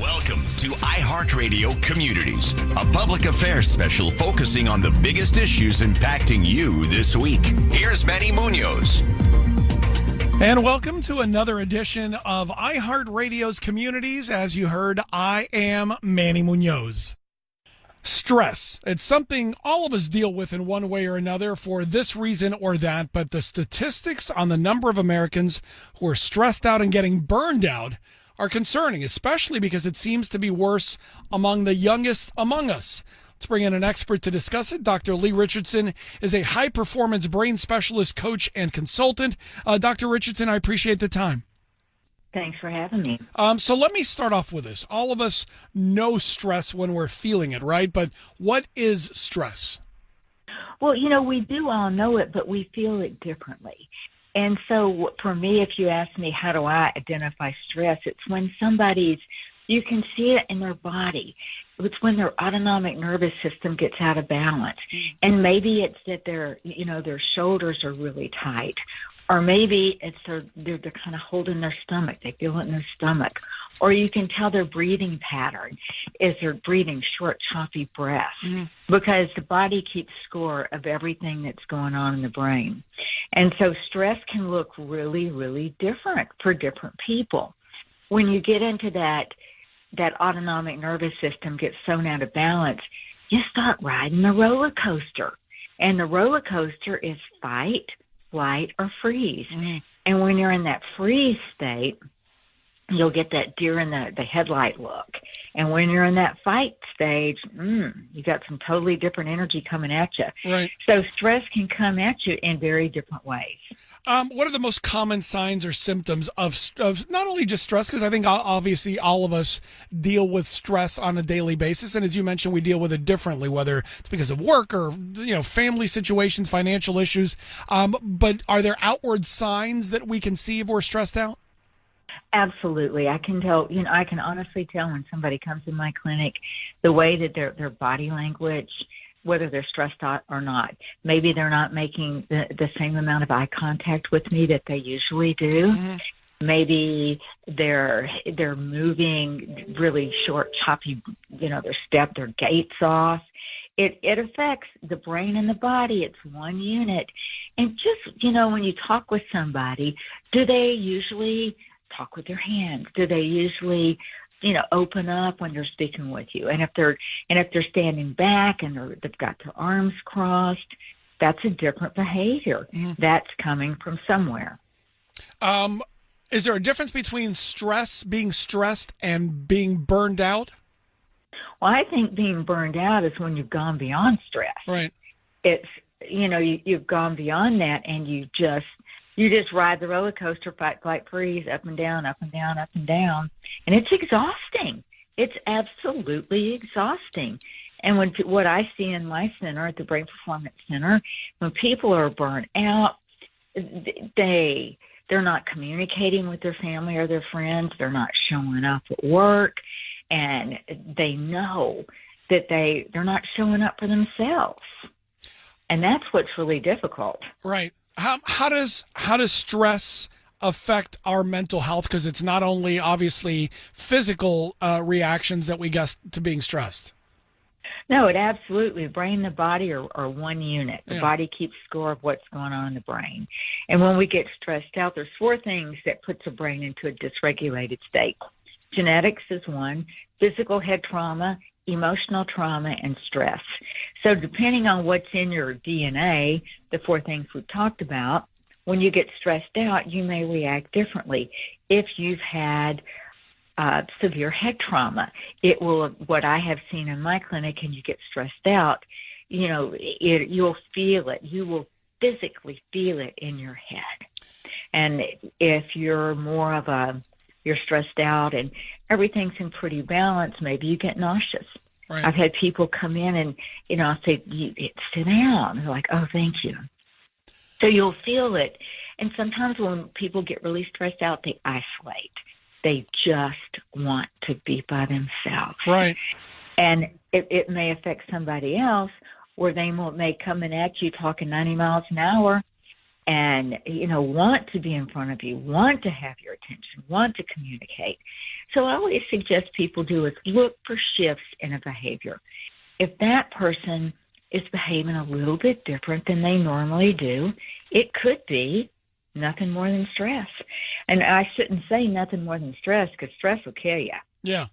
Welcome to iHeartRadio Communities, a public affairs special focusing on the biggest issues impacting you this week. Here's Manny Munoz. And welcome to another edition of iHeartRadio's Communities. As you heard, I am Manny Munoz. Stress. It's something all of us deal with in one way or another for this reason or that, but the statistics on the number of Americans who are stressed out and getting burned out are concerning, especially because it seems to be worse among the youngest among us. Let's bring in an expert to discuss it. Dr. Leigh Richardson is a high-performance brain specialist, coach, and consultant. Dr. Richardson, I appreciate the time. Thanks for having me. So let me start off with this. All of us know stress when we're feeling it, right? But what is stress? Well, we do all know it, but we feel it differently. And so for me, if you ask me, how do I identify stress? It's when you can see it in their body. It's when their autonomic nervous system gets out of balance. And maybe it's that their shoulders are really tight. Or maybe it's they're kind of holding their stomach. They feel it in their stomach. Or you can tell their breathing pattern is they're breathing short, choppy breaths because the body keeps score of everything that's going on in the brain. And so stress can look really, really different for different people. When you get into that autonomic nervous system gets thrown out of balance, you start riding the roller coaster. And the roller coaster is fight, flight, or freeze. And when you're in that freeze state, you'll get that deer in the headlight look. And when you're in that fight stage, you got some totally different energy coming at you. Right. So stress can come at you in very different ways. What are the most common signs or symptoms of not only just stress, because I think obviously all of us deal with stress on a daily basis. And as you mentioned, we deal with it differently, whether it's because of work or, family situations, financial issues. But are there outward signs that we can see if we're stressed out? Absolutely. I can tell, I can honestly tell when somebody comes in my clinic, the way that their body language, whether they're stressed out or not. Maybe they're not making the same amount of eye contact with me that they usually do. Maybe they're moving really short, choppy, their gait's off. It affects the brain and the body. It's one unit. And just, when you talk with somebody, do they usually talk with their hands? Do they usually, open up when they're speaking with you? And if they're standing back and they've got their arms crossed, that's a different behavior. That's coming from somewhere. Is there a difference between being stressed, and being burned out? Well, I think being burned out is when you've gone beyond stress. Right. It's, you've gone beyond that, and you just ride the roller coaster, fight, flight, freeze, up and down, up and down, up and down. And it's exhausting. It's absolutely exhausting. And what I see in my center, at the Brain Performance Center, when people are burnt out, they're not communicating with their family or their friends. They're not showing up at work. And they know that they're not showing up for themselves. And that's what's really difficult. Right. How does stress affect our mental health? Because it's not only obviously physical reactions that we get to being stressed. No, it absolutely. The brain and the body are one unit. The body keeps score of what's going on in the brain. And when we get stressed out, there's 4 things that puts the brain into a dysregulated state. Genetics is one, physical head trauma, emotional trauma, and stress. So depending on what's in your DNA, the 4 things we've talked about, when you get stressed out, you may react differently. If you've had severe head trauma, what I have seen in my clinic, and you get stressed out, you'll feel it. You will physically feel it in your head. And if you're more of you're stressed out and everything's in pretty balance, maybe you get nauseous. Right. I've had people come in and, I'll say, sit down. They're like, oh, thank you. So you'll feel it. And sometimes when people get really stressed out, they isolate. They just want to be by themselves. Right. And it may affect somebody else where they may come in at you talking 90 miles an hour, and, want to be in front of you, want to have your attention, want to communicate. So I always suggest people do is look for shifts in a behavior. If that person is behaving a little bit different than they normally do, it could be nothing more than stress. And I shouldn't say nothing more than stress, because stress will kill you. Yeah.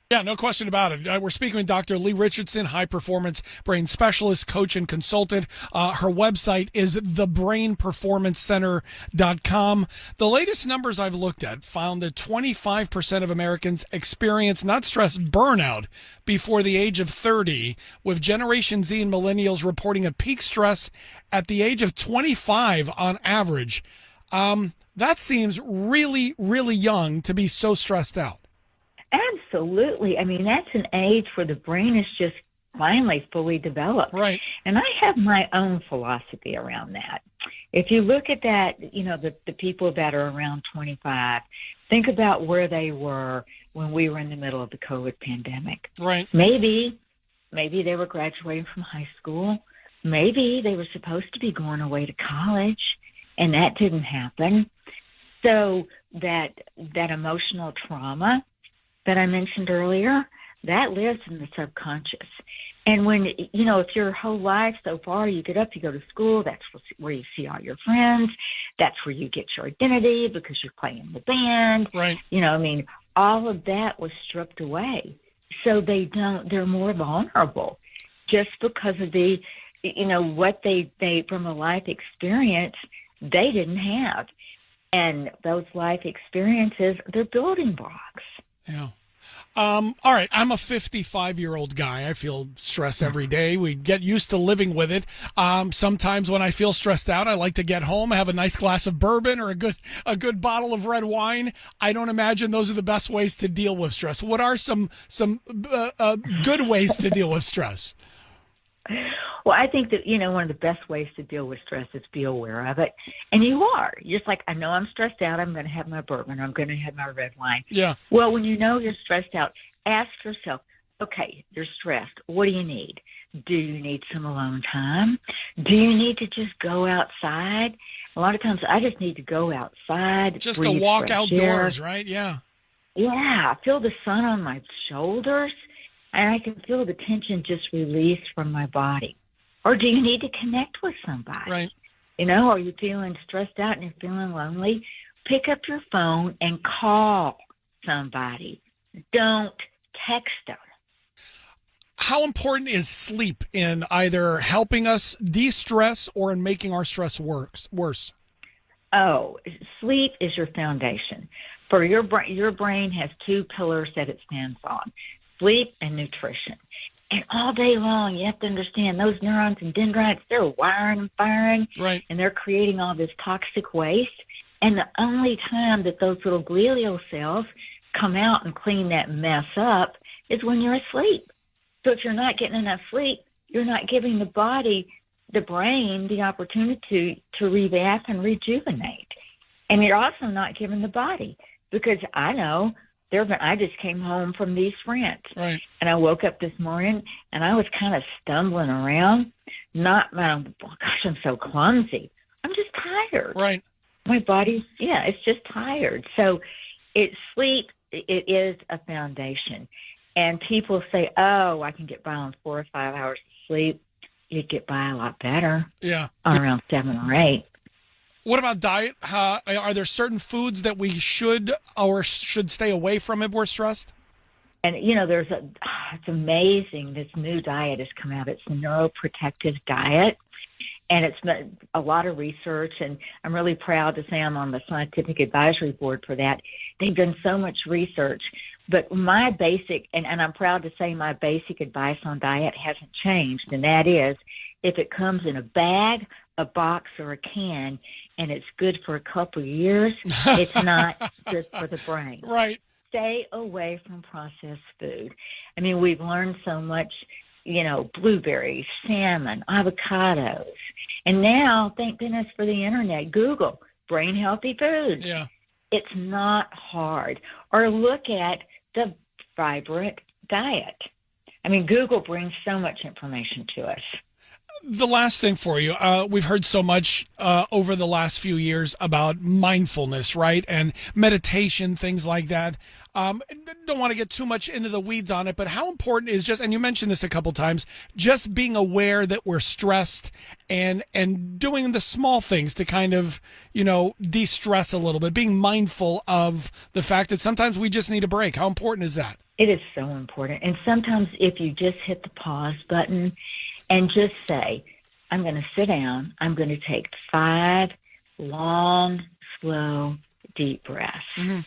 Yeah, no question about it. We're speaking with Dr. Leigh Richardson, high-performance brain specialist, coach, and consultant. Her website is thebrainperformancecenter.com. The latest numbers I've looked at found that 25% of Americans experience not stress, burnout before the age of 30, with Generation Z and millennials reporting a peak stress at the age of 25 on average. That seems really, really young to be so stressed out. Absolutely. I mean, that's an age where the brain is just finally fully developed. Right. And I have my own philosophy around that. If you look at that, the people that are around 25, think about where they were when we were in the middle of the COVID pandemic. Right. Maybe they were graduating from high school. Maybe they were supposed to be going away to college, and that didn't happen. So that emotional trauma that I mentioned earlier, that lives in the subconscious. And when, if your whole life so far, you get up, you go to school, that's where you see all your friends, that's where you get your identity because you're playing the band. Right. All of that was stripped away. So they're more vulnerable just because of the, what they from a life experience they didn't have. And those life experiences, they're building blocks. Yeah. All right. I'm a 55-year-old guy. I feel stress every day. We get used to living with it. Sometimes when I feel stressed out, I like to get home, have a nice glass of bourbon or a good bottle of red wine. I don't imagine those are the best ways to deal with stress. What are some good ways to deal with stress? Well, I think that, one of the best ways to deal with stress is be aware of it. And you are. You're just like, I know I'm stressed out. I'm going to have my bourbon. I'm going to have my red wine. Yeah. Well, when you know you're stressed out, ask yourself, okay, you're stressed. What do you need? Do you need some alone time? Do you need to just go outside? A lot of times I just need to go outside. Just to walk outdoors, right? Yeah. Yeah. Feel the sun on my shoulders. And I can feel the tension just release from my body. Or do you need to connect with somebody? Right. Are you feeling stressed out and you're feeling lonely? Pick up your phone and call somebody. Don't text them. How important is sleep in either helping us de-stress or in making our stress worse? Oh, sleep is your foundation. For your brain has two pillars that it stands on: sleep and nutrition. And all day long, you have to understand those neurons and dendrites, they're wiring and firing. Right. And they're creating all this toxic waste. And the only time that those little glial cells come out and clean that mess up is when you're asleep. So if you're not getting enough sleep, you're not giving the body, the brain, the opportunity to revamp and rejuvenate. And you're also not giving the body, because I know I just came home from these sprints. Right. And I woke up this morning and I was kind of stumbling around. I'm so clumsy. I'm just tired. Right. My body, it's just tired. So sleep, it is a foundation. And people say, oh, I can get by on 4 or 5 hours of sleep. You'd get by a lot better. Yeah. On around 7 or 8. What about diet? Are there certain foods that we should stay away from if we're stressed? And, it's amazing. This new diet has come out. It's the neuroprotective diet. And it's been a lot of research. And I'm really proud to say I'm on the scientific advisory board for that. They've done so much research. But my basic, and I'm proud to say my basic advice on diet hasn't changed. And that is, if it comes in a bag, a box, or a can, and it's good for a couple of years, it's not good for the brain. Right. Stay away from processed food. I mean, we've learned so much, blueberries, salmon, avocados. And now, thank goodness for the internet, Google, brain healthy foods. Yeah. It's not hard. Or look at the Vibrant diet. I mean, Google brings so much information to us. The last thing for you, we've heard so much over the last few years about mindfulness, right? And meditation, things like that. Don't want to get too much into the weeds on it, but how important is just, and you mentioned this a couple times, just being aware that we're stressed and doing the small things to kind of, de-stress a little bit, being mindful of the fact that sometimes we just need a break. How important is that? It is so important. And sometimes if you just hit the pause button and just say, I'm going to sit down, I'm going to take 5 long, slow, deep breaths. Mm-hmm.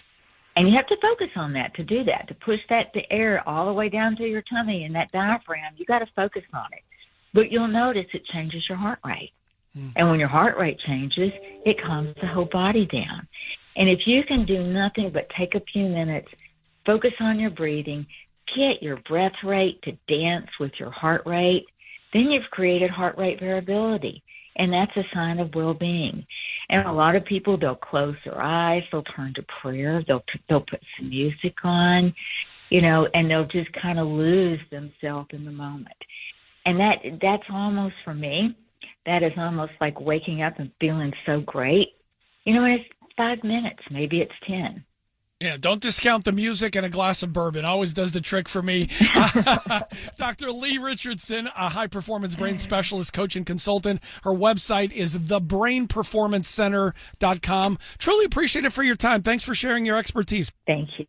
And you have to focus on that, to do that, to push the air all the way down to your tummy and that diaphragm. You got to focus on it. But you'll notice it changes your heart rate. Mm. And when your heart rate changes, it calms the whole body down. And if you can do nothing but take a few minutes, focus on your breathing, get your breath rate to dance with your heart rate, then you've created heart rate variability, and that's a sign of well-being. And a lot of people, they'll close their eyes, they'll turn to prayer, they'll put some music on, and they'll just kind of lose themselves in the moment. And that's almost, for me, that is almost like waking up and feeling so great. And it's 5 minutes, maybe it's 10. Yeah, don't discount the music and a glass of bourbon. Always does the trick for me. Dr. Leigh Richardson, a high-performance brain specialist, coach, and consultant. Her website is thebrainperformancecenter.com. Truly appreciate it for your time. Thanks for sharing your expertise. Thank you.